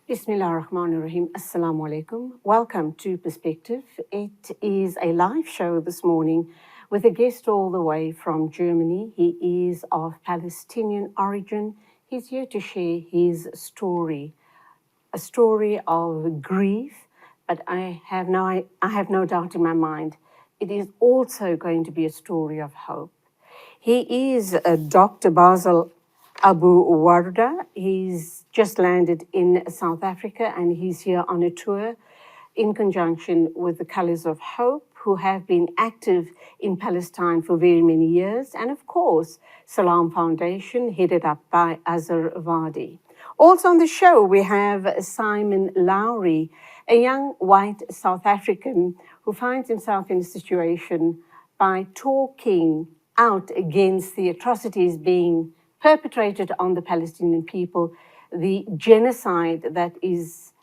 Bismillahirrahmanirrahim. Assalamu alaikum. Welcome to Perspective. It is a live show this morning with a guest all the way from Germany. He is of Palestinian origin. He's here to share his story, a story of grief, but I have no doubt in my mind it is also going to be a story of hope. He is Dr. Basel Abuwarda. He's just landed in South Africa and he's here on a tour in conjunction with the Colours of Hope, who have been active in Palestine for very many years, and of course, Salam Foundation, headed up by Abuwarda. Also on the show, we have Simon Lowry, a young white South African who finds himself in a situation by talking out against the atrocities being perpetrated on the Palestinian people, the genocide that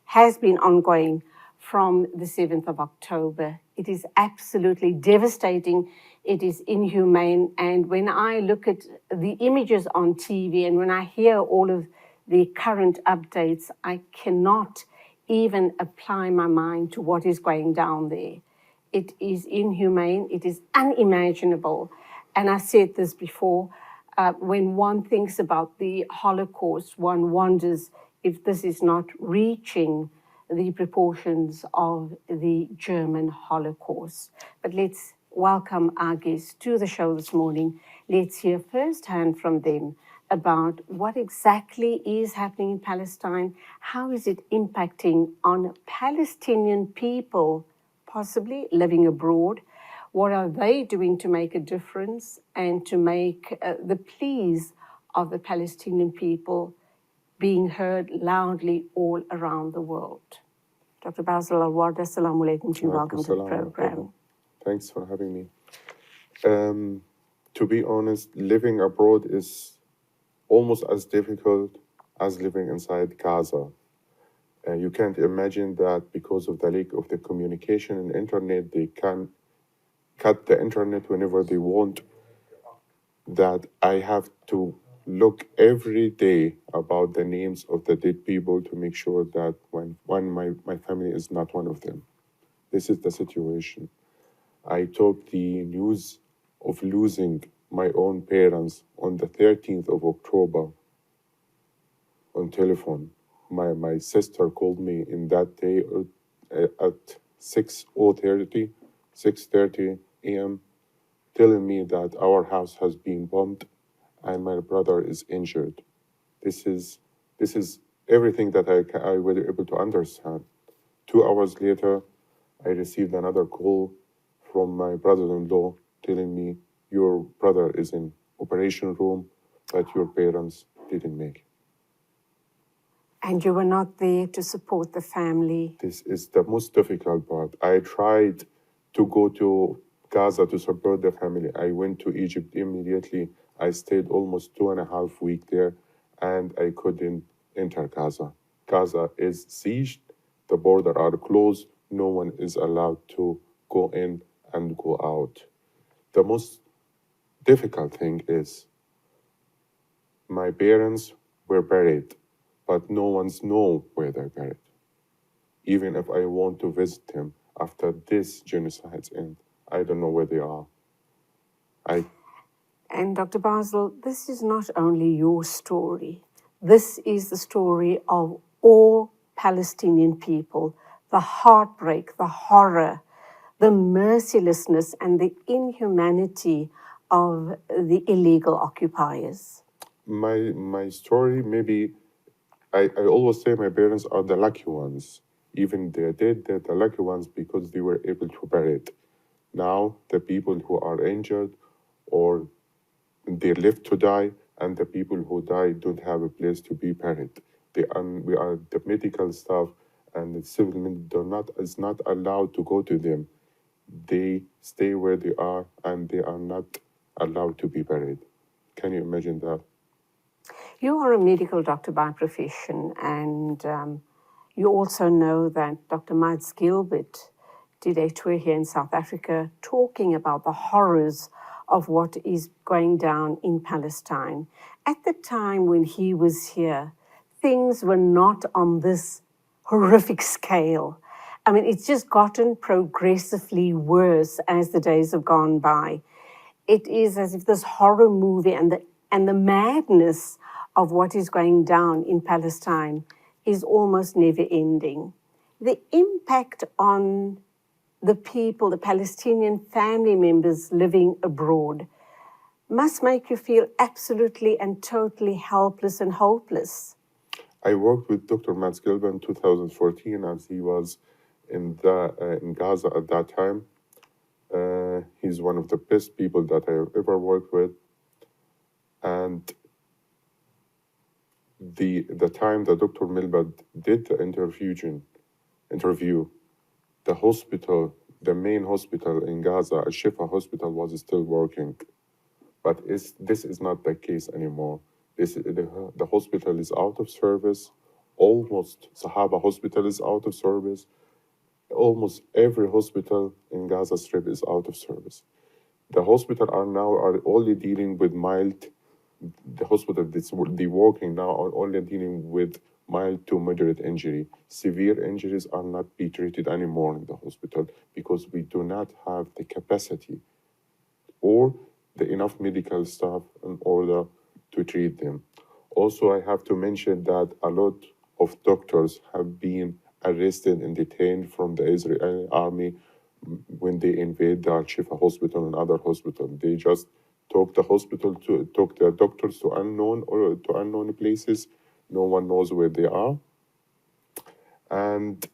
has been ongoing from the 7th of October. It is absolutely devastating. It is inhumane. And when I look at the images on TV and when I hear all of the current updates, I cannot even apply my mind to what is going down there. It is inhumane. It is unimaginable. And I said this before, when one thinks about the Holocaust, one wonders if this is not reaching the proportions of the German Holocaust. But let's welcome our guests to the show this morning. Let's hear firsthand from them about what exactly is happening in Palestine, how is it impacting on Palestinian people, possibly living abroad, what are they doing to make a difference and to make the pleas of the Palestinian people being heard loudly all around the world. Dr. Basel Abuwarda, assalamu alaikum to you. Welcome to the program. Thanks for having me. To be honest, living abroad is almost as difficult as living inside Gaza. You can't imagine that because of the lack of the communication and internet, they can cut the internet whenever they want, that I have to look every day about the names of the dead people to make sure that my family is not one of them. This is the situation. I took the news of losing my own parents on the 13th of October on telephone. My sister called me in that day at 6:30 a.m., telling me that our house has been bombed and my brother is injured. This is everything that I was able to understand. 2 hours later, I received another call from my brother-in-law telling me, your brother is in operation room, but your parents didn't make it. And you were not there to support the family. This is the most difficult part. I tried to go to Gaza to support the family. I went to Egypt immediately. I stayed almost 2.5 weeks there, and I couldn't enter Gaza. Gaza is sieged. The borders are closed. No one is allowed to go in and go out. The most difficult thing is my parents were buried, but no one's know where they're buried. Even if I want to visit them after this genocide's end, I don't know where they are. And Dr. Basel, this is not only your story. This is the story of all Palestinian people, the heartbreak, the horror, the mercilessness, and the inhumanity of the illegal occupiers. My story, maybe, I always say my parents are the lucky ones. Even they're dead, they're the lucky ones because they were able to bury it. Now, the people who are injured or they live to die, and the people who die don't have a place to be buried. We are the medical staff and the civil men is not allowed to go to them. They stay where they are and they are not allowed to be buried. Can you imagine that? You are a medical doctor by profession, and you also know that Dr. Mads Gilbert did a tour here in South Africa talking about the horrors of what is going down in Palestine. At the time when he was here, things were not on this horrific scale. I mean, it's just gotten progressively worse as the days have gone by. It is as if this horror movie and the madness of what is going down in Palestine is almost never ending. The impact on the people, the Palestinian family members living abroad, must make you feel absolutely and totally helpless and hopeless. I worked with Dr. Matt Gilbert in 2014 as he was in Gaza at that time. He's one of the best people that I have ever worked with. And the time that Dr. Milbad did the interview, the hospital, the main hospital in Gaza, Al-Shifa Hospital, was still working. But this is not the case anymore. The hospital is out of service. Almost Sahaba Hospital is out of service. Almost every hospital in Gaza Strip is out of service. The hospital are only dealing with mild. The hospital that's working now are only dealing with mild to moderate injury. Severe injuries are not be treated anymore in the hospital because we do not have the capacity or the enough medical staff in order to treat them. Also, I have to mention that a lot of doctors have been arrested and detained from the Israeli army when they invade the Al-Shifa hospital and other hospitals. They just took the doctors to unknown places. No one knows where they are. And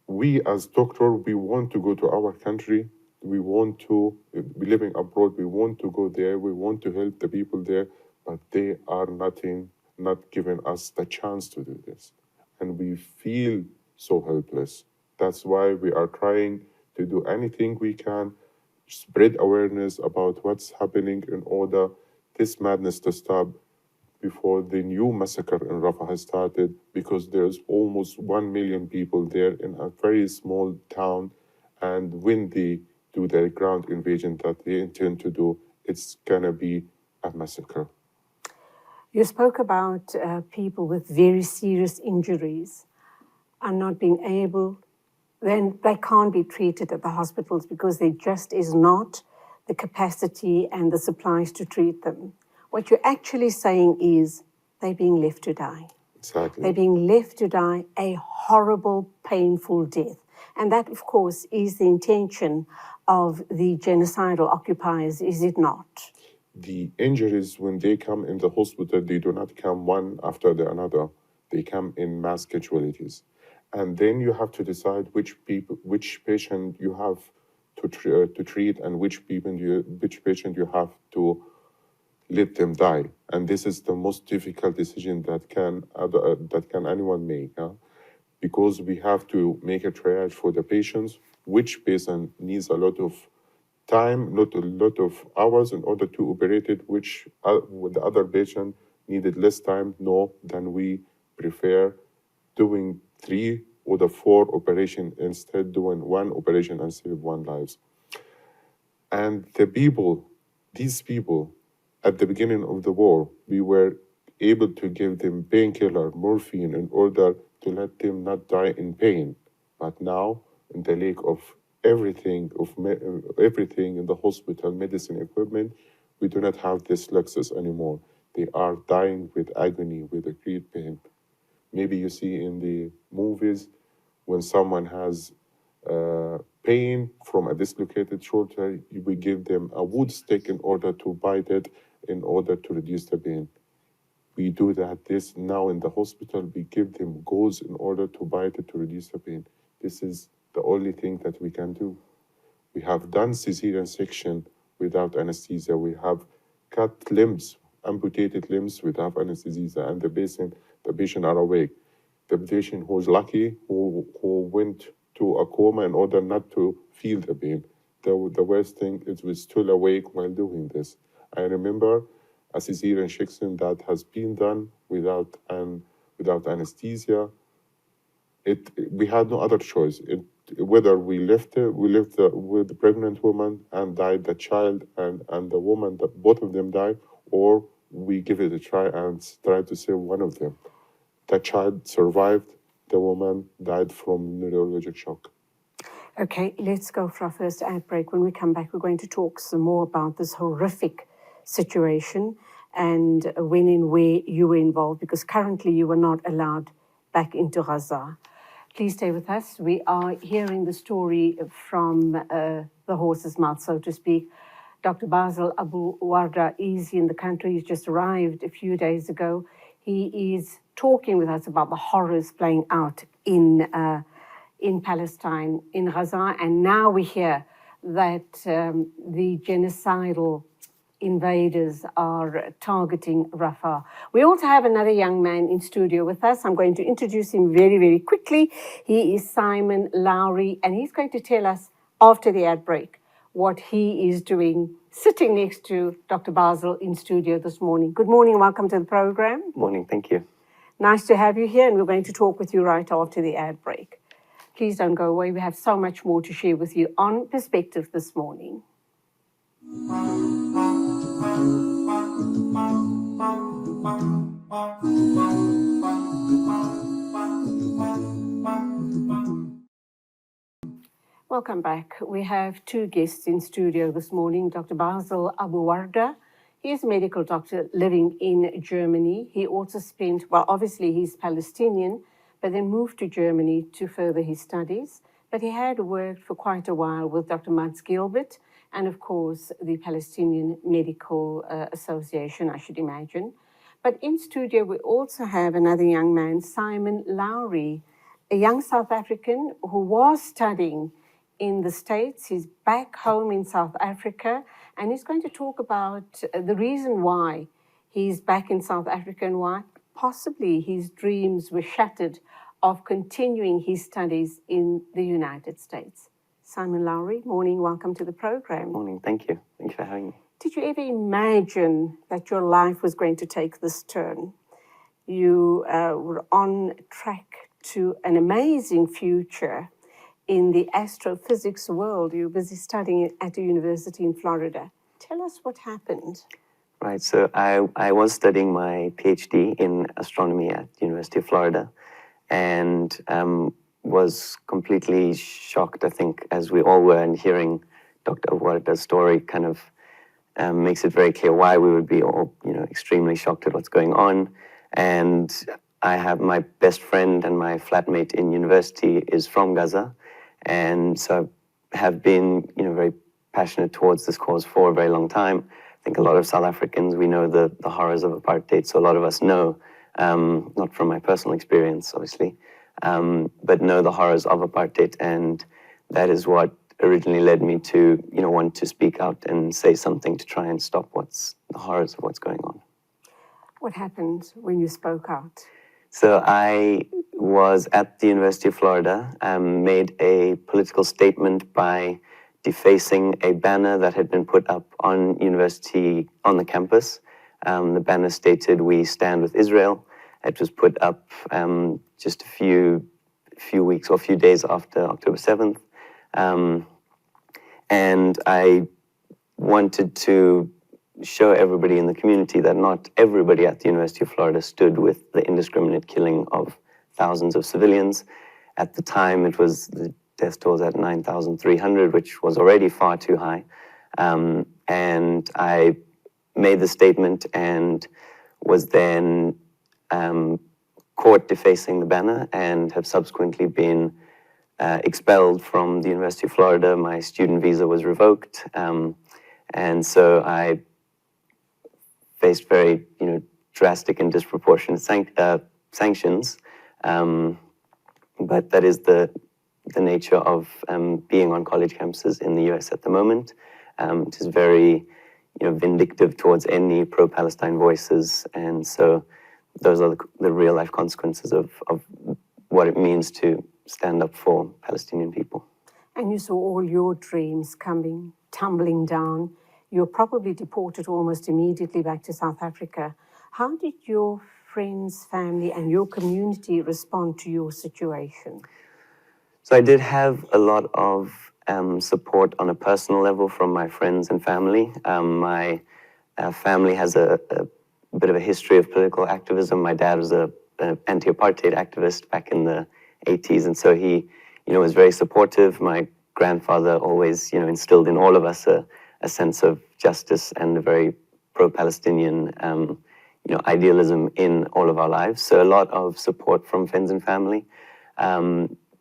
we as doctors, we want to go to our country. We want to be living abroad. We want to go there. We want to help the people there, but they are not giving us the chance to do this. And we feel so helpless. That's why we are trying to do anything we can, spread awareness about what's happening in order this madness to stop before the new massacre in Rafah has started, because there's almost 1 million people there in a very small town. And when they do the ground invasion that they intend to do, it's gonna be a massacre. You spoke about people with very serious injuries are not being able, then they can't be treated at the hospitals because there just is not the capacity and the supplies to treat them. What you're actually saying is they're being left to die. Exactly. They're being left to die a horrible, painful death. And that, of course, is the intention of the genocidal occupiers, is it not? The injuries, when they come in the hospital, they do not come one after the another. They come in mass casualties. And then you have to decide which patient you have to treat and which patient you have to let them die. And this is the most difficult decision that can anyone make, because we have to make a triage for the patients. Which patient needs a lot of time, not a lot of hours in order to operate it, which the other patient needed less time. No, then we prefer doing 3 or the 4 operations instead doing 1 operation and save 1 lives. And these people, at the beginning of the war, we were able to give them painkiller, morphine, in order to let them not die in pain. But now, in the lack of everything in the hospital, medicine equipment, we do not have this luxury anymore. They are dying with agony, with a great pain. Maybe you see in the movies when someone has pain from a dislocated shoulder, we give them a wood stick in order to bite it, in order to reduce the pain. We do that this now in the hospital. We give them gauze in order to bite it to reduce the pain. This is the only thing that we can do. We have done cesarean section without anesthesia. We have cut limbs, amputated limbs without anesthesia, and the patient are awake. The patient who's lucky, who went to a coma in order not to feel the pain. The worst thing is we're still awake while doing this. I remember a cesarean section that has been done without anesthesia. We had no other choice. Whether we left with the pregnant woman and died the child and the woman, that both of them died, or we give it a try and try to save one of them. The child survived, the woman died from neurologic shock. Okay, let's go for our first ad break. When we come back, we're going to talk some more about this horrific situation and when and where you were involved, because currently you were not allowed back into Gaza. Please stay with us. We are hearing the story from the horse's mouth, so to speak. Dr. Basel Abuwarda is in the country. He's just arrived a few days ago. He is talking with us about the horrors playing out in Palestine, in Gaza, and now we hear that the genocidal invaders are targeting Rafah. We also have another young man in studio with us. I'm going to introduce him very, very quickly. He is Simon Lowry, and he's going to tell us after the ad break what he is doing, sitting next to Dr. Basel in studio this morning. Good morning, welcome to the program. Morning, thank you. Nice to have you here, and we're going to talk with you right after the ad break. Please don't go away. We have so much more to share with you on Perspective this morning. Welcome back. We have two guests in studio this morning. Dr. Basel Abuwarda. He is a medical doctor living in Germany. He also spent, well, obviously he's Palestinian, but then moved to Germany to further his studies. But he had worked for quite a while with Dr. Mads Gilbert and, of course, the Palestinian Medical Association, I should imagine. But in studio, we also have another young man, Simon Lowry, a young South African who was studying in the States. He's back home in South Africa, and he's going to talk about the reason why he's back in South Africa and why possibly his dreams were shattered of continuing his studies in the United States. Simon Lowry, morning, welcome to the program. Morning, thank you. Thanks for having me. Did you ever imagine that your life was going to take this turn? You were on track to an amazing future in the astrophysics world. You were busy studying at a university in Florida. Tell us what happened. Right, so I was studying my PhD in astronomy at the University of Florida, and was completely shocked, I think, as we all were, and hearing Dr. Abuwarda's story kind of makes it very clear why we would be all, extremely shocked at what's going on. And I have my best friend and my flatmate in university is from Gaza, and so I have been, very passionate towards this cause for a very long time. I think a lot of South Africans, we know the horrors of apartheid, so a lot of us know, not from my personal experience, obviously, but know the horrors of apartheid, and that is what originally led me to, want to speak out and say something to try and stop the horrors of what's going on. What happened when you spoke out? So I was at the University of Florida, made a political statement by defacing a banner that had been put up on the campus. The banner stated, "We stand with Israel." It was put up just a few weeks or a few days after October 7th. And I wanted to show everybody in the community that not everybody at the University of Florida stood with the indiscriminate killing of thousands of civilians. At the time, it was the death tolls at 9,300, which was already far too high. And I made the statement and was then caught defacing the banner and have subsequently been expelled from the University of Florida. My student visa was revoked. And so I faced very, drastic and disproportionate sanctions. But that is the nature of being on college campuses in the US at the moment. It is very, vindictive towards any pro-Palestine voices, and so those are the real-life consequences of what it means to stand up for Palestinian people. And you saw all your dreams tumbling down. You're probably deported almost immediately back to South Africa. How did your friends, family, and your community respond to your situation? So I did have a lot of support on a personal level from my friends and family. My family has a bit of a history of political activism. My dad was an anti-apartheid activist back in the 80s, and so he, was very supportive. My grandfather always, instilled in all of us a sense of justice and a very pro-Palestinian, idealism in all of our lives. So a lot of support from friends and family,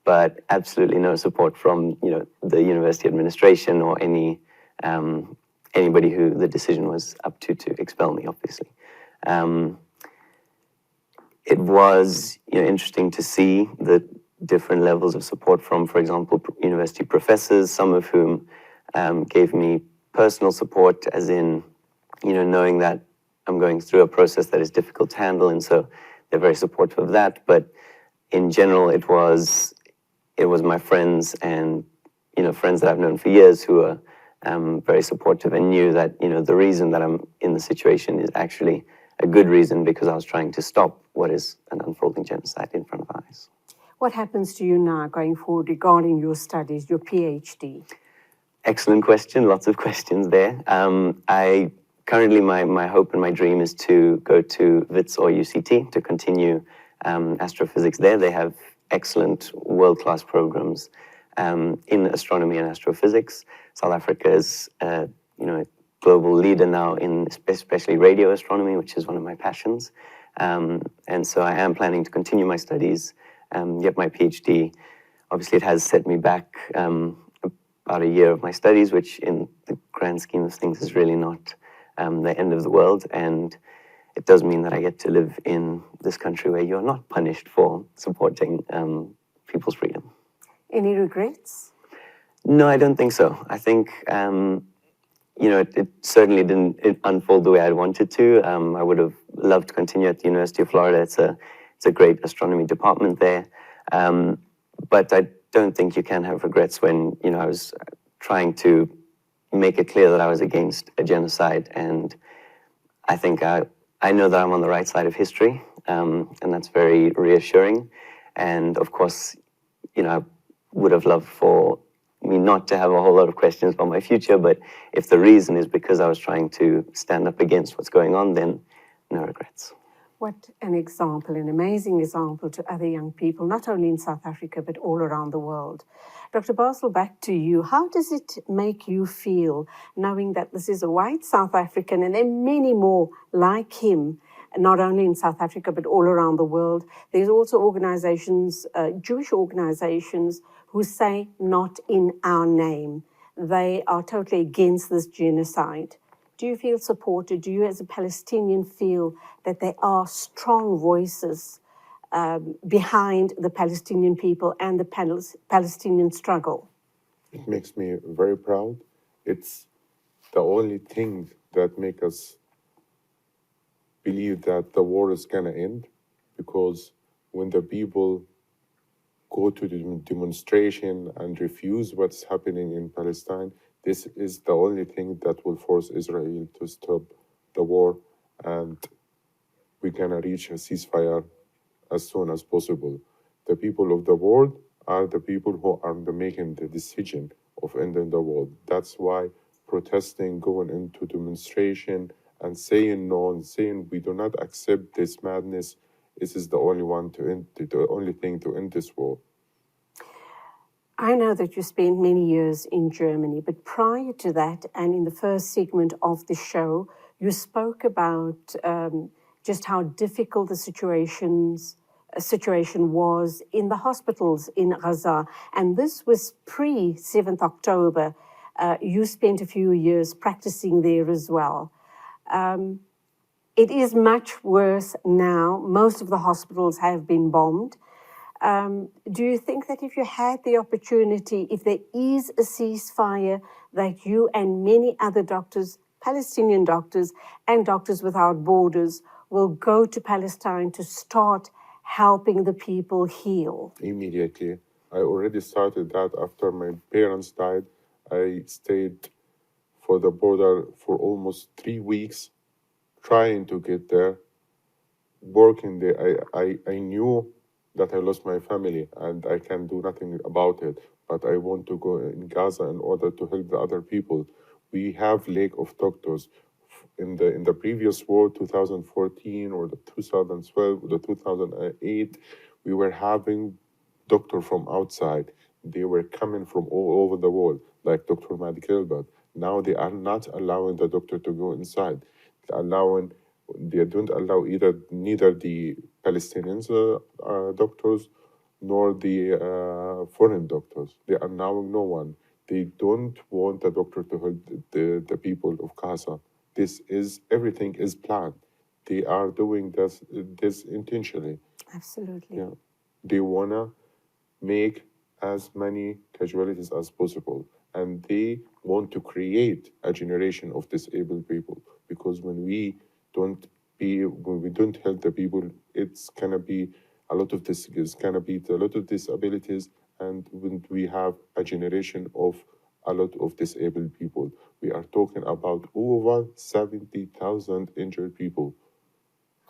but absolutely no support from, the university administration or anybody who the decision was up to expel me, obviously. It was, interesting to see the different levels of support from, for example, university professors, some of whom gave me personal support, as in, knowing that I'm going through a process that is difficult to handle, and so they're very supportive of that. But in general, it was my friends and, friends that I've known for years who are very supportive and knew that, the reason that I'm in the situation is actually a good reason, because I was trying to stop what is an unfolding genocide in front of our eyes. What happens to you now going forward regarding your studies, your PhD? Excellent question. Lots of questions there. I currently, my hope and my dream is to go to WITS or UCT to continue astrophysics there. They have excellent world-class programs in astronomy and astrophysics. South Africa is, a global leader now in especially radio astronomy, which is one of my passions. And so I am planning to continue my studies, get my PhD. Obviously, it has set me back about a year of my studies, which in the grand scheme of things is really not the end of the world. And it does mean that I get to live in this country where you're not punished for supporting people's freedom. Any regrets? No, I don't think so. I think, it certainly didn't unfold the way I wanted to. I would have loved to continue at the University of Florida. It's a great astronomy department there. But I don't think you can have regrets when, I was trying to make it clear that I was against a genocide. And I think I know that I'm on the right side of history, and that's very reassuring. And of course, I would have loved for me not to have a whole lot of questions about my future, but if the reason is because I was trying to stand up against what's going on, then no regrets. What an example, an amazing example to other young people, not only in South Africa, but all around the world. Dr. Basel, back to you. How does it make you feel knowing that this is a white South African and there are many more like him, not only in South Africa, but all around the world? There's also organizations, Jewish organizations, who say not in our name. They are totally against this genocide. Do you feel supported? Do you as a Palestinian feel that there are strong voices behind the Palestinian people and the Palestinian struggle? It makes me very proud. It's the only thing that makes us believe that the war is going to end, because when the people go to the demonstration and refuse what's happening in Palestine, this is the only thing that will force Israel to stop the war, and we're going to reach a ceasefire as soon as possible. The people of the world are the people who are making the decision of ending the war. That's why protesting, going into demonstration, and saying no, and saying we do not accept this madness, this is the only one to end, the only thing to end this war. I know that you spent many years in Germany, but prior to that, and in the first segment of the show, you spoke about just how difficult the situation was in the hospitals in Gaza. And this was pre-7th October. You spent a few years practicing there as well. It is much worse now. Most of the hospitals have been bombed. Do you think that if you had the opportunity, if there is a ceasefire, that you and many other doctors, Palestinian doctors and Doctors Without Borders, will go to Palestine to start helping the people heal? Immediately. I already started that after my parents died. I stayed for the border for almost 3 weeks, trying to get there, working there. I knew that I lost my family and I can do nothing about it, but I want to go in Gaza in order to help the other people. We have lack of doctors. In the previous war, 2014 or the 2012 or the 2008, we were having doctor from outside. They were coming from all over the world, like Dr. Mahdi Kilbert. Now they are not allowing the doctor to go inside. They don't allow neither the Palestinians doctors nor the foreign doctors. They are allowing no one. They don't want the doctor to help the people of Gaza. Everything is planned. They are doing this intentionally. Absolutely. Yeah. They wanna make as many casualties as possible, and they want to create a generation of disabled people, because when we don't help the people, it's gonna be a lot of this is gonna be a lot of disabilities, and when we have a generation of a lot of disabled people, we are talking about over 70,000 injured people.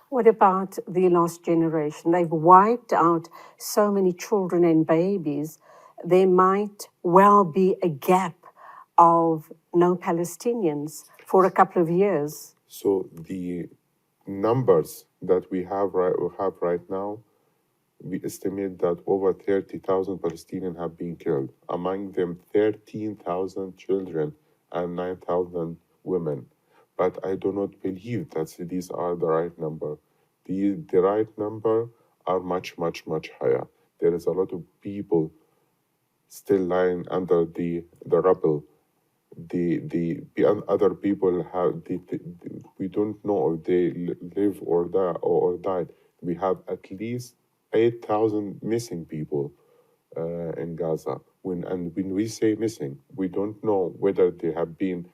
What about the last generation? They've wiped out so many children and babies. There might well be a gap of no Palestinians for a couple of years. So the numbers that we have right now, we estimate that over 30,000 Palestinians have been killed. Among them, 13,000 children and 9,000 women. But I do not believe that these are the right number. The right number are much, much, much higher. There is a lot of people still lying under the rubble. The other people we don't know if they live or die or died. We have at least 8,000 missing people in Gaza. When we say missing, we don't know whether they have been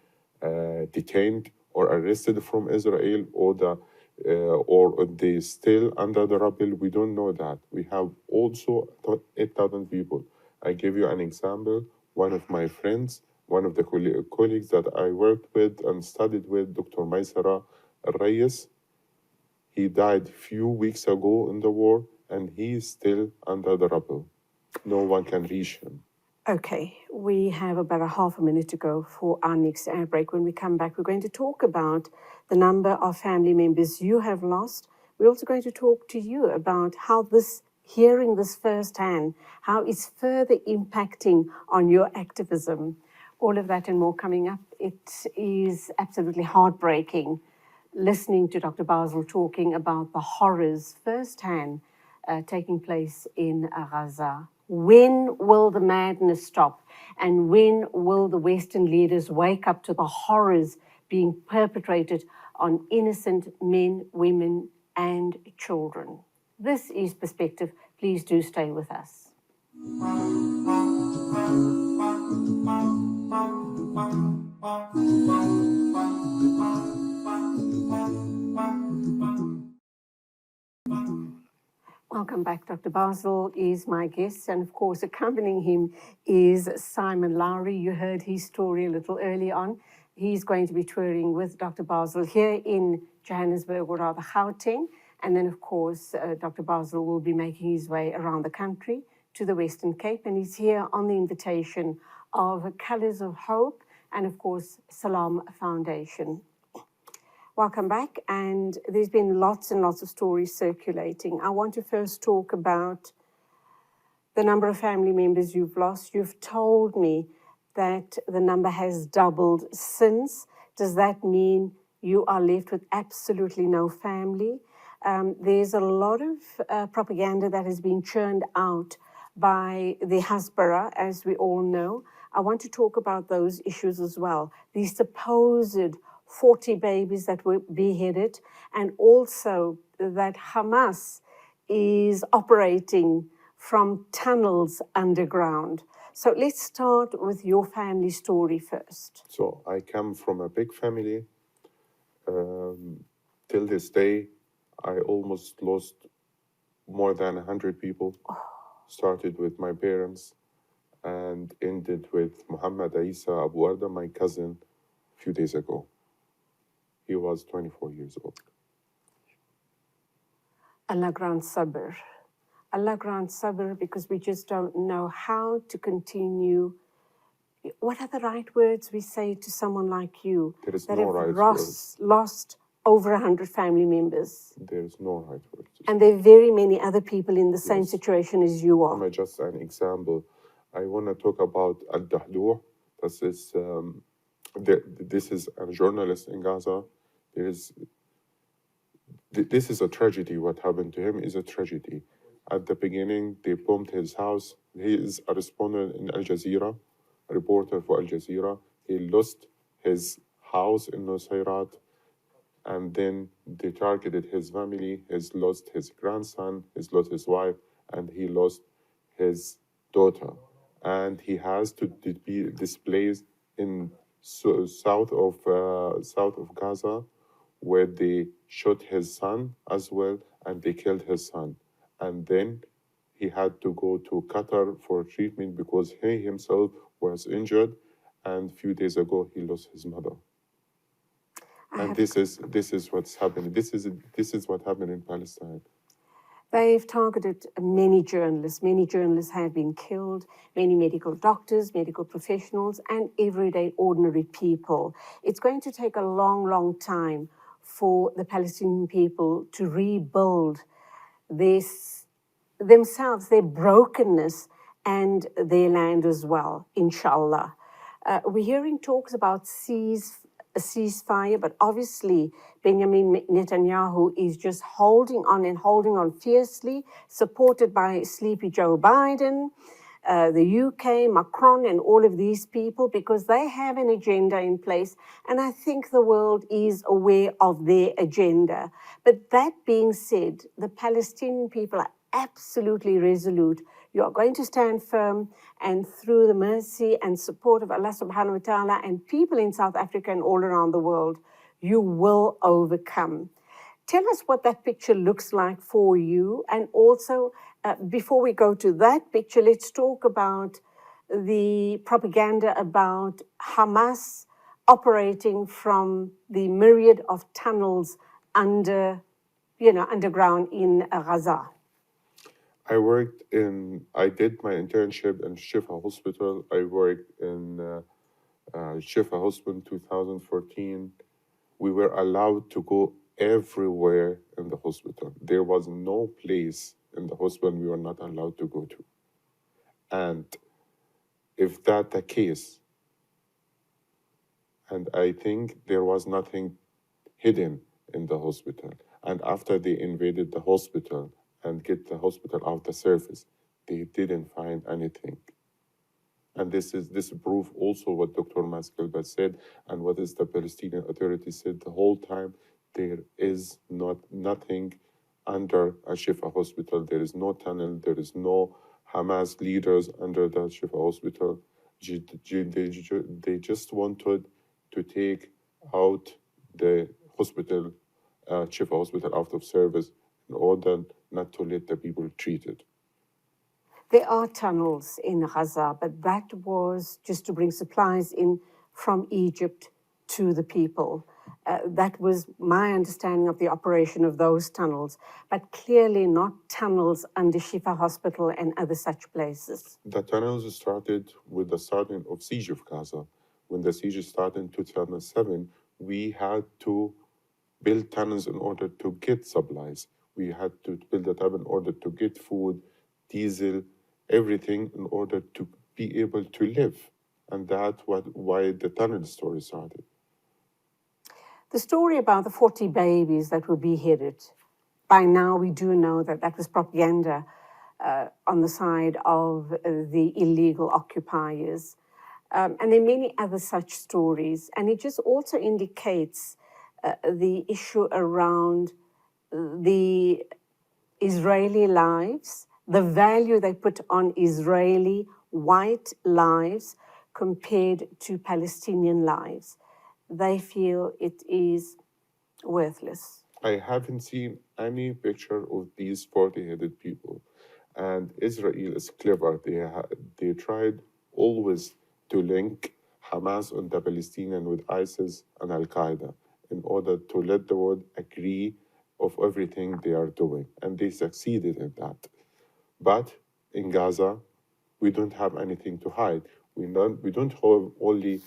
detained or arrested from Israel, or they still under the rubble. We don't know that. We have also 8,000 people. I give you an example. One of my friends, one of the colleagues that I worked with and studied with, Dr. Maysara Reyes, he died few weeks ago in the war, and he is still under the rubble. No one can reach him. Okay, we have about a half a minute to go for our next air break. When we come back, we're going to talk about the number of family members you have lost. We're also going to talk to you about how hearing this firsthand, how it's further impacting on your activism. All of that and more coming up. It is absolutely heartbreaking listening to Dr. Basel talking about the horrors firsthand taking place in Gaza. When will the madness stop? And when will the Western leaders wake up to the horrors being perpetrated on innocent men, women, and children? This is Perspective. Please do stay with us. Welcome back. Dr. Basel is my guest, and of course, accompanying him is Simon Lowry. You heard his story a little early on. He's going to be touring with Dr. Basel here in Johannesburg, or rather Gauteng. And then, of course, Dr. Basel will be making his way around the country to the Western Cape, and he's here on the invitation of Colours of Hope and, of course, Salam Foundation. Welcome back, and there's been lots and lots of stories circulating. I want to first talk about the number of family members you've lost. You've told me that the number has doubled since. Does that mean you are left with absolutely no family? There's a lot of propaganda that has been churned out by the Hasbara, as we all know. I want to talk about those issues as well. The supposed 40 babies that were beheaded, and also that Hamas is operating from tunnels underground. So let's start with your family story first. So I come from a big family. Till this day, I almost lost more than 100 people. Started with my parents and ended with Muhammad Isa Abuwarda, my cousin, a few days ago. He was 24 years old. Allah grant sabr. Allah grant sabr, because we just don't know how to continue. What are the right words we say to someone like you There is that no have right words. lost over 100 family members. There is no right word to And say. there are very many other people in the same Yes. situation as you are. Just an example. I want to talk about Al-Dahdur. This is a journalist in Gaza. This is a tragedy. What happened to him is a tragedy. At the beginning, they bombed his house. He is a respondent in Al Jazeera, a reporter for Al Jazeera. He lost his house in Nusayrat, and then they targeted his family. He's lost his grandson, he's lost his wife, and he lost his daughter. And he has to be displaced in south of Gaza, where they shot his son as well, and they killed his son. And then he had to go to Qatar for treatment because he himself was injured, and a few days ago he lost his mother. And this is what's happening. This is what happened in Palestine. They've targeted many journalists. Many journalists have been killed, many medical doctors, medical professionals, and everyday ordinary people. It's going to take a long, long time for the Palestinian people to rebuild themselves, their brokenness, and their land as well, inshallah. We're hearing talks about a ceasefire, but obviously Benjamin Netanyahu is just holding on fiercely, supported by sleepy Joe Biden, the UK, Macron, and all of these people, because they have an agenda in place, and I think the world is aware of their agenda. But that being said, the Palestinian people are absolutely resolute. You are going to stand firm, and through the mercy and support of Allah subhanahu wa ta'ala and people in South Africa and all around the world, you will overcome. Tell us what that picture looks like for you. And also, before we go to that picture, let's talk about the propaganda about Hamas operating from the myriad of tunnels underground in Gaza. I did my internship in Shifa Hospital. I worked in Shifa Hospital in 2014. We were allowed to go everywhere in the hospital. There was no place in the hospital we were not allowed to go to. And if that's the case, and I think there was nothing hidden in the hospital. And after they invaded the hospital and get the hospital out the surface, they didn't find anything. And this proof also what Dr. Maskelba said and what is the Palestinian Authority said the whole time. There is nothing under a Shifa hospital. There is no tunnel. There is no Hamas leaders under the Shifa hospital. They just wanted to take out the hospital, Shifa hospital, out of service in order not to let the people treated. There are tunnels in Gaza, but that was just to bring supplies in from Egypt to the people. That was my understanding of the operation of those tunnels, but clearly not tunnels under Shifa Hospital and other such places. The tunnels started with the starting of siege of Gaza. When the siege started in 2007, we had to build tunnels in order to get supplies. We had to build a tunnel in order to get food, diesel, everything in order to be able to live. And that's why the tunnel story started. The story about the 40 babies that were beheaded, by now we do know that that was propaganda on the side of the illegal occupiers. And there are many other such stories. And it just also indicates the issue around the Israeli lives, the value they put on Israeli white lives compared to Palestinian lives. They feel it is worthless. I haven't seen any picture of these 40-headed people. And Israel is clever. They tried always to link Hamas and the Palestinian with ISIS and Al-Qaeda in order to let the world agree of everything they are doing. And they succeeded in that. But in Gaza, we don't have anything to hide. We don't have only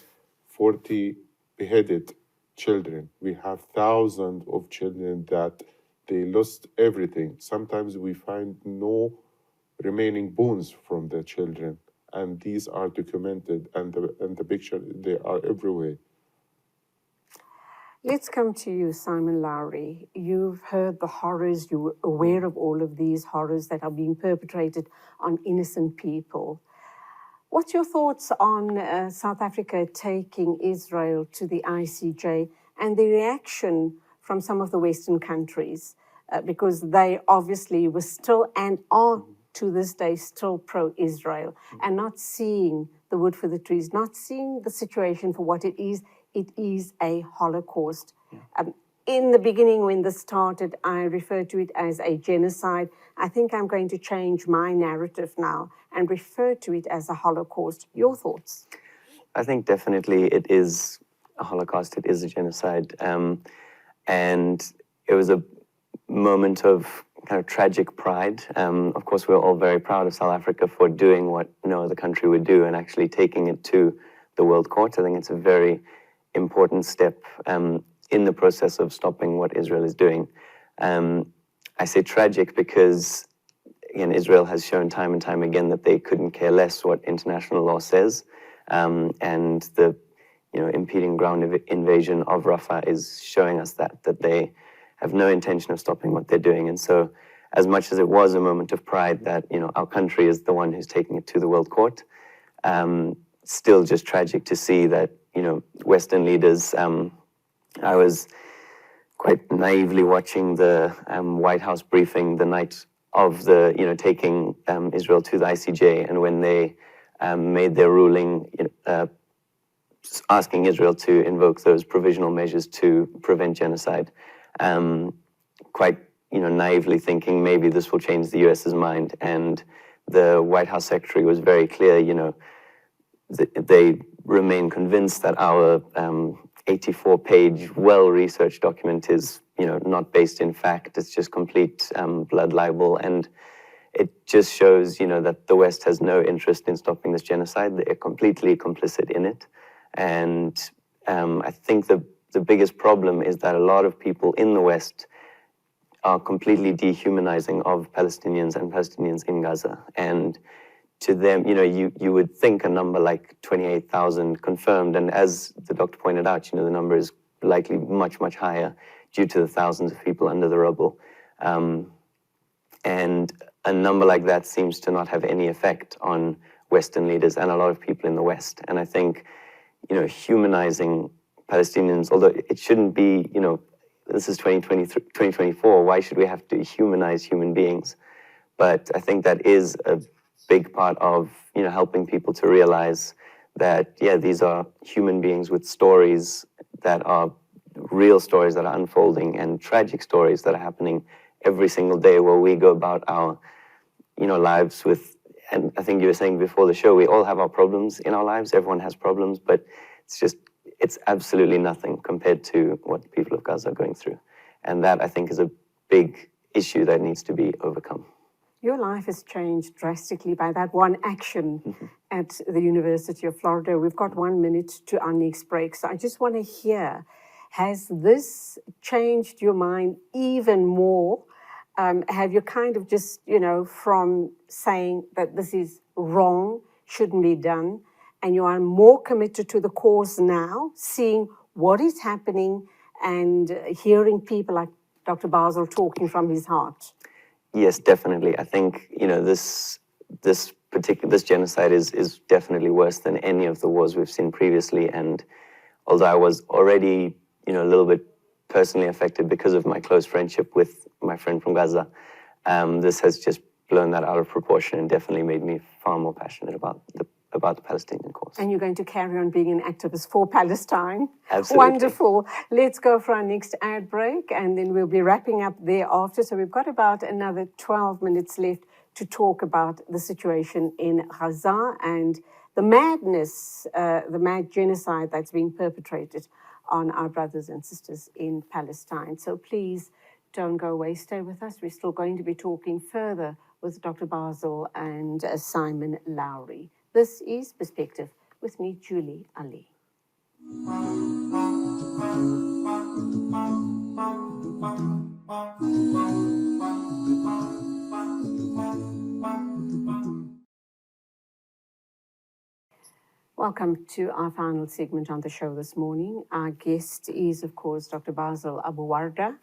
40 beheaded children. We have thousands of children that they lost everything. Sometimes we find no remaining bones from the children, and these are documented, and the picture, they are everywhere. Let's come to you, Simon Lowry. You've heard the horrors, you're aware of all of these horrors that are being perpetrated on innocent people. What's your thoughts on South Africa taking Israel to the ICJ and the reaction from some of the Western countries? Because they obviously were still and are to this day still pro-Israel and not seeing the wood for the trees, not seeing the situation for what it is. It is a Holocaust. In the beginning, when this started, I referred to it as a genocide. I think I'm going to change my narrative now and refer to it as a Holocaust. Your thoughts? I think definitely it is a Holocaust, it is a genocide. And it was a moment of kind of tragic pride. Of course, we're all very proud of South Africa for doing what no other country would do and actually taking it to the World Court. I think it's a very important step in the process of stopping what Israel is doing. I say tragic because, again, Israel has shown time and time again that they couldn't care less what international law says, and the impeding ground invasion of Rafah is showing us that they have no intention of stopping what they're doing. And so, as much as it was a moment of pride that our country is the one who's taking it to the World Court, still just tragic to see that Western leaders. I was quite naively watching the White House briefing the night of the taking Israel to the ICJ, and when they made their ruling asking Israel to invoke those provisional measures to prevent genocide, quite naively thinking maybe this will change the US's mind, and the White House secretary was very clear. They remain convinced that our 84-page, well-researched document is, not based in fact. It's just complete blood libel, and it just shows, that the West has no interest in stopping this genocide. They're completely complicit in it, and I think the biggest problem is that a lot of people in the West are completely dehumanizing of Palestinians and Palestinians in Gaza, and to them, you would think a number like 28,000 confirmed, and as the doctor pointed out, the number is likely much, much higher due to the thousands of people under the rubble. And a number like that seems to not have any effect on Western leaders and a lot of people in the West. And I think, humanizing Palestinians, although it shouldn't be, this is 2024, why should we have to humanize human beings? But I think that is a big part of helping people to realize that these are human beings with stories that are real stories that are unfolding, and tragic stories that are happening every single day where we go about our lives with, and I think you were saying before the show, we all have our problems in our lives, everyone has problems, but it's absolutely nothing compared to what the people of Gaza are going through, and that I think is a big issue that needs to be overcome. Your life has changed drastically by that one action at the University of Florida. We've got 1 minute to our next break. So I just want to hear, has this changed your mind even more? Have you kind of just, from saying that this is wrong, shouldn't be done, and you are more committed to the cause now, seeing what is happening and hearing people like Dr. Basel talking from his heart? Yes, definitely. I think, this genocide is definitely worse than any of the wars we've seen previously. And although I was already, a little bit personally affected because of my close friendship with my friend from Gaza, this has just blown that out of proportion and definitely made me far more passionate about the Palestinian cause. And you're going to carry on being an activist for Palestine. Absolutely. Wonderful. Let's go for our next ad break, and then we'll be wrapping up thereafter. So we've got about another 12 minutes left to talk about the situation in Gaza and the madness, the mad genocide that's being perpetrated on our brothers and sisters in Palestine. So please don't go away. Stay with us. We're still going to be talking further with Dr. Basel and Simon Lowry. This is Perspective with me, Julie Ali. Welcome to our final segment on the show this morning. Our guest is, of course, Dr. Basel Abuwarda,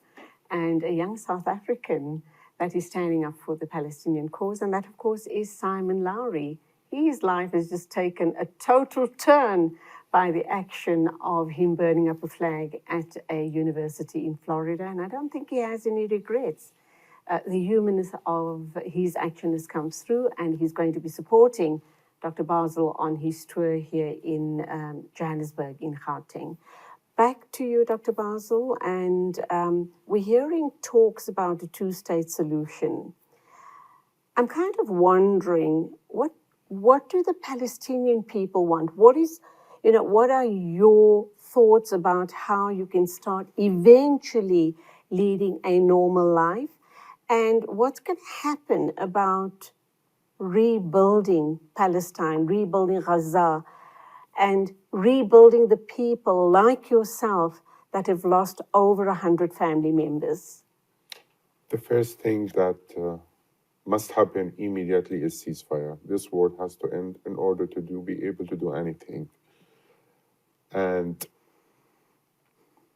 and a young South African that is standing up for the Palestinian cause, and that, of course, is Simon Lowry. His life has just taken a total turn by the action of him burning up a flag at a university in Florida, and I don't think he has any regrets. The humanness of his action has come through, and he's going to be supporting Dr. Basel on his tour here in Johannesburg, in Gauteng. Back to you, Dr. Basel, and we're hearing talks about a two-state solution. I'm kind of wondering, what do the Palestinian people want? What are your thoughts about how you can start eventually leading a normal life? And what's going to happen about rebuilding Palestine, rebuilding Gaza, and rebuilding the people like yourself that have lost over 100 family members? The first thing that must happen immediately is ceasefire. This war has to end in order to be able to do anything. And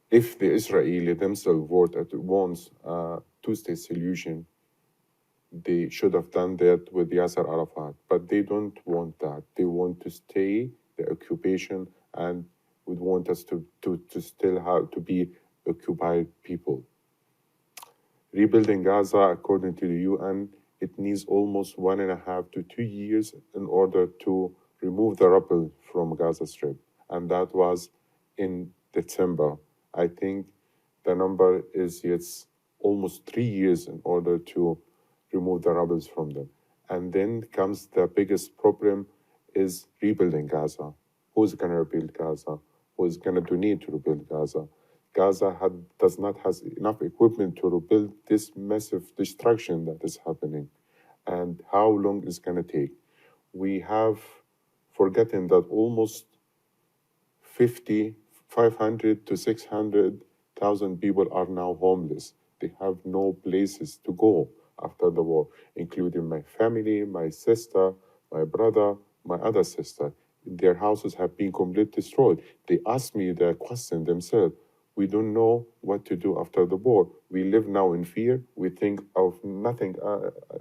if the Israeli themselves wants a two-state solution, they should have done that with Yasser Arafat, but they don't want that. They want to stay the occupation and would want us to still have to be occupied people. Rebuilding Gaza, according to the UN, it needs almost 1.5 to 2 years in order to remove the rubble from Gaza Strip, and that was in December. I think the number is it's almost 3 years in order to remove the rubble from them. And then comes the biggest problem is rebuilding Gaza. Who's going to rebuild Gaza? Who is going to donate to rebuild Gaza? Gaza does not have enough equipment to rebuild this massive destruction that is happening. And how long is going to take? We have forgotten that almost 500 to 600,000 people are now homeless. They have no places to go after the war, including my family, my sister, my brother, my other sister. Their houses have been completely destroyed. They ask me the question themselves. We don't know what to do after the war. We live now in fear. We think of nothing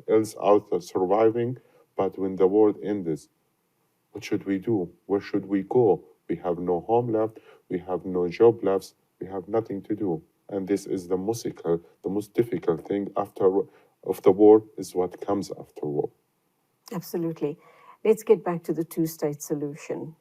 else out of surviving. But when the war ends, what should we do? Where should we go? We have no home left. We have no job left. We have nothing to do. And this is the most difficult thing of the war is what comes after war. Absolutely. Let's get back to the two-state solution.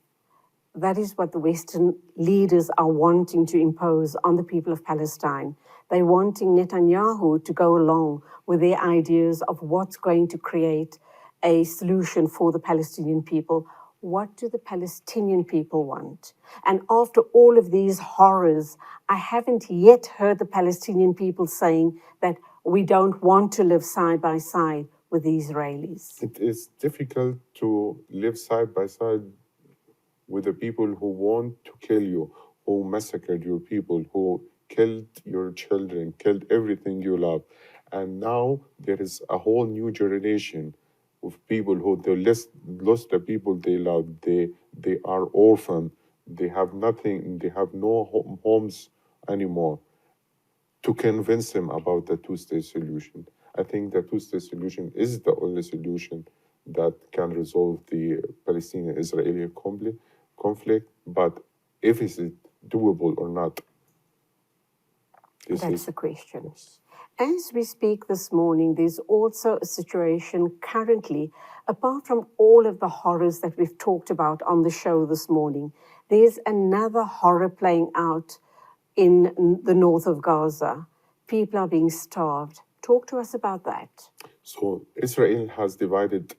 That is what the Western leaders are wanting to impose on the people of Palestine. They're wanting Netanyahu to go along with their ideas of what's going to create a solution for the Palestinian people. What do the Palestinian people want? And after all of these horrors, I haven't yet heard the Palestinian people saying that we don't want to live side by side with the Israelis. It is difficult to live side by side with the people who want to kill you, who massacred your people, who killed your children, killed everything you love. And now there is a whole new generation of people who they lost the people they love. They are orphaned. They have nothing. They have no homes anymore. To convince them about the two-state solution, I think the two-state solution is the only solution that can resolve the Palestinian-Israeli conflict. But if is it doable or not? That's the question. As we speak this morning, there's also a situation currently, apart from all of the horrors that we've talked about on the show this morning, there's another horror playing out in the north of Gaza. People are being starved. Talk to us about that. So Israel has divided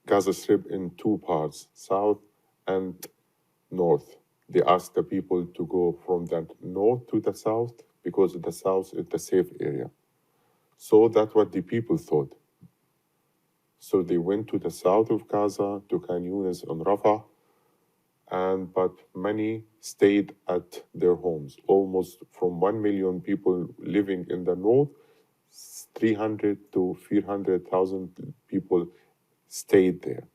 Gaza Strip in two parts, south and north. They asked the people to go from the north to the south because the south is the safe area. So that's what the people thought. So they went to the south of Gaza, to Khan Yunis and Rafah, but many stayed at their homes. Almost from 1 million people living in the north, 300 to 400,000 people stayed there.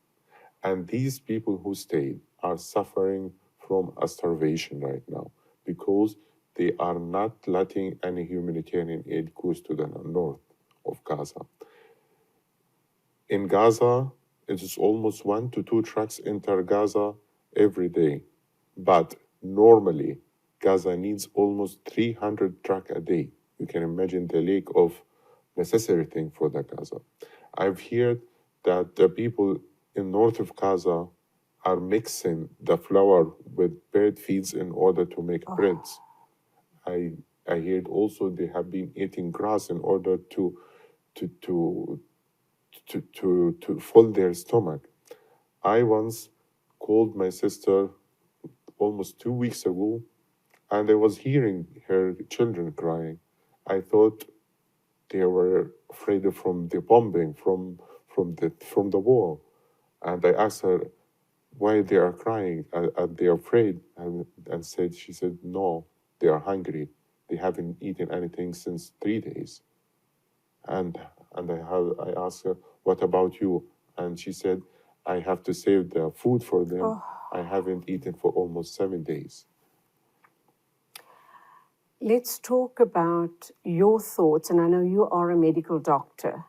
And these people who stayed are suffering from a starvation right now because they are not letting any humanitarian aid goes to the north of Gaza. In Gaza, it is almost 1 to 2 trucks enter Gaza every day. But normally, Gaza needs almost 300 trucks a day. You can imagine the lack of necessary thing for the Gaza. I've heard that the people in north of Gaza are mixing the flour with bird feeds in order to make breads. I heard also they have been eating grass in order to fill their stomach. I once called my sister almost 2 weeks ago, and I was hearing her children crying. I thought they were afraid from the bombing, from the war, and I asked her why they are crying. Are they afraid? And she said no, they are hungry. They haven't eaten anything since 3 days. And I asked her, what about you? And she said, I have to save the food for them. I haven't eaten for almost 7 days. Let's talk about your thoughts, and I know you are a medical doctor,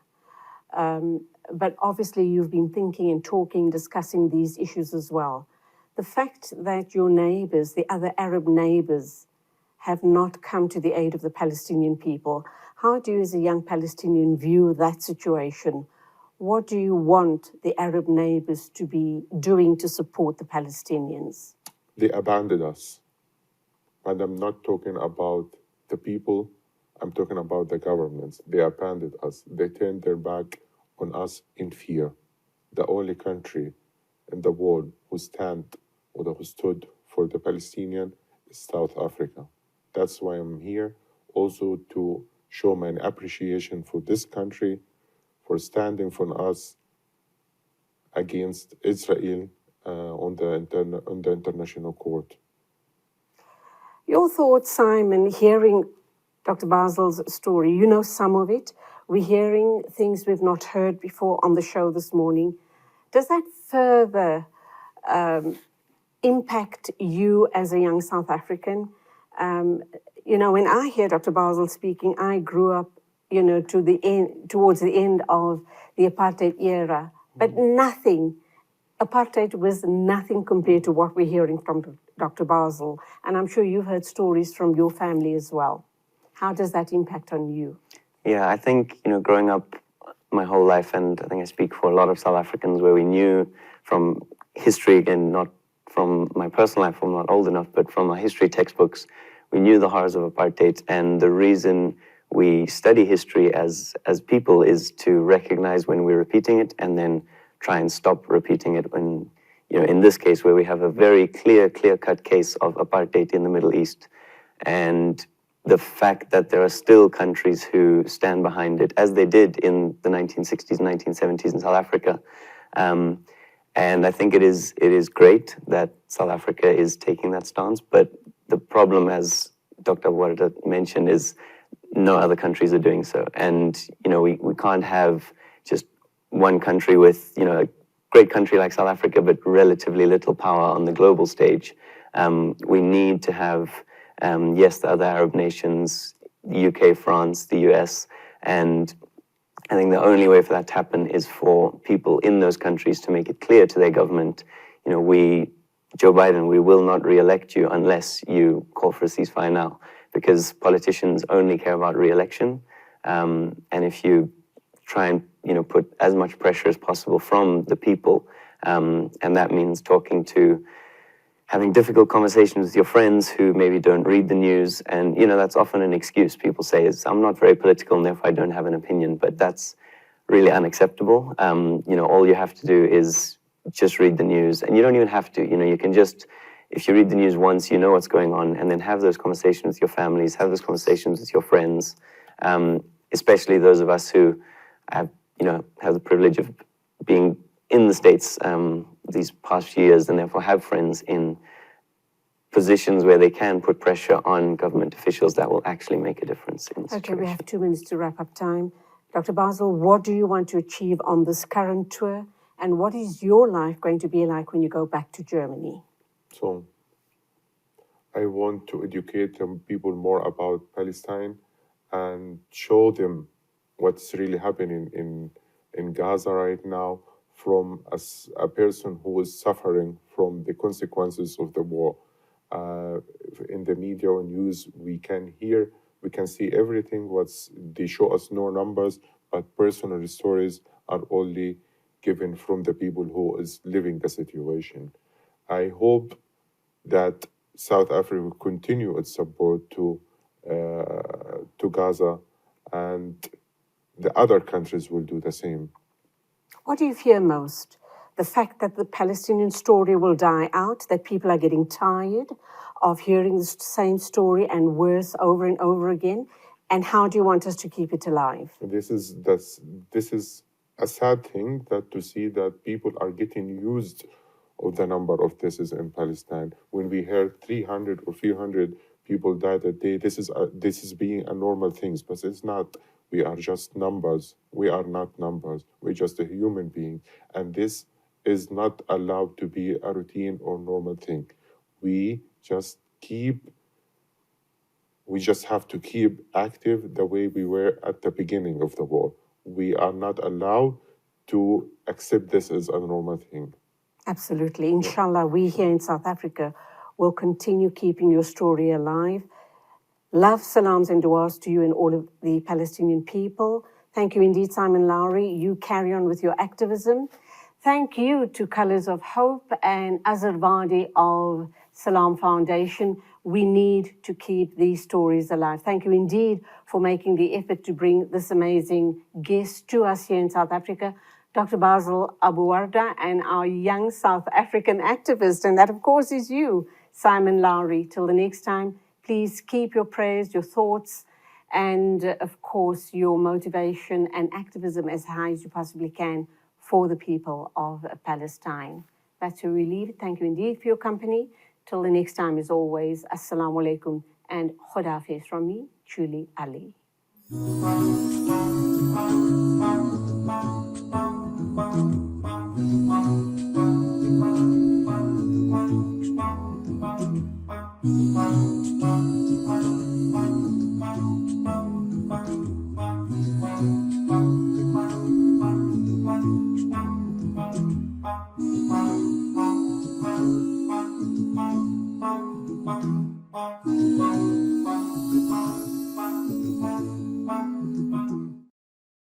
but obviously you've been thinking and talking, discussing these issues as well. The fact that your neighbors, the other Arab neighbors, have not come to the aid of the Palestinian people, how do you as a young Palestinian view that situation? What do you want the Arab neighbors to be doing to support the Palestinians? They abandoned us. And I'm not talking about the people, I'm talking about the governments. They abandoned us. They turned their back on us in fear. The only country in the world who stood for the Palestinian is South Africa. That's why I'm here, also to show my appreciation for this country, for standing for us against Israel on the international court. Your thoughts, Simon, hearing Dr. Basel's story, you know some of it. We're hearing things we've not heard before on the show this morning. Does that further impact you as a young South African? When I hear Dr. Basel speaking, I grew up, towards the end of the apartheid era, but apartheid was nothing compared to what we're hearing from Dr. Basel. And I'm sure you've heard stories from your family as well. How does that impact on you? Yeah, I think, growing up my whole life, and I think I speak for a lot of South Africans, where we knew from history, again, not from my personal life, I'm not old enough, but from our history textbooks, we knew the horrors of apartheid. And the reason we study history as people is to recognize when we're repeating it and then try and stop repeating it when, in this case, where we have a very clear-cut case of apartheid in the Middle East. And the fact that there are still countries who stand behind it, as they did in the 1960s, 1970s in South Africa. And I think it is great that South Africa is taking that stance, but the problem, as Dr. Abuwarda mentioned, is no other countries are doing so. And, we can't have just one country with, a great country like South Africa, but relatively little power on the global stage. We need to have, yes, the other Arab nations, the UK, France, the US, and I think the only way for that to happen is for people in those countries to make it clear to their government, Joe Biden, we will not re-elect you unless you call for a ceasefire now, because politicians only care about re-election. And if you try and, put as much pressure as possible from the people, and that means having difficult conversations with your friends who maybe don't read the news. And, that's often an excuse people say is, I'm not very political and therefore I don't have an opinion, but that's really unacceptable. All you have to do is just read the news, and you don't even have to, you can just, if you read the news once, you know what's going on, and then have those conversations with your families, have those conversations with your friends, especially those of us who have the privilege of being in the States these past few years, and therefore have friends in positions where they can put pressure on government officials that will actually make a difference in the situation. Okay, we have 2 minutes to wrap up time. Dr. Basel, what do you want to achieve on this current tour? And what is your life going to be like when you go back to Germany? So I want to educate people more about Palestine and show them what's really happening in Gaza right now from a person who is suffering from the consequences of the war. In the media or news, we can see everything. They show us no numbers, but personal stories are only given from the people who is living the situation. I hope that South Africa will continue its support to Gaza, and the other countries will do the same. What do you fear most? The fact that the Palestinian story will die out, that people are getting tired of hearing the same story and worse over and over again? And how do you want us to keep it alive? This is a sad thing, that to see that people are getting used of the number of deaths in Palestine. When we heard 300 or 300 people died a day, this is being a normal thing, but it's not. We are just numbers. We are not numbers. We're just a human being. And this is not allowed to be a routine or normal thing. We just have to keep active the way we were at the beginning of the war. We are not allowed to accept this as a normal thing. Absolutely. Inshallah, we here in South Africa will continue keeping your story alive. Love, salams and duas to you and all of the Palestinian people. Thank you indeed, Simon Lowry. You carry on with your activism. Thank you to Colours of Hope and Azar Vadi of Salam Foundation. We need to keep these stories alive. Thank you indeed for making the effort to bring this amazing guest to us here in South Africa, Dr. Basel Abuwarda, and our young South African activist. And that, of course, is you, Simon Lowry. Till the next time, please keep your prayers, your thoughts, and, of course, your motivation and activism as high as you possibly can for the people of Palestine. That's where we leave it. Thank you indeed for your company. Till the next time, as always, Assalamu alaikum and Khudafiz from me, Julie Ali.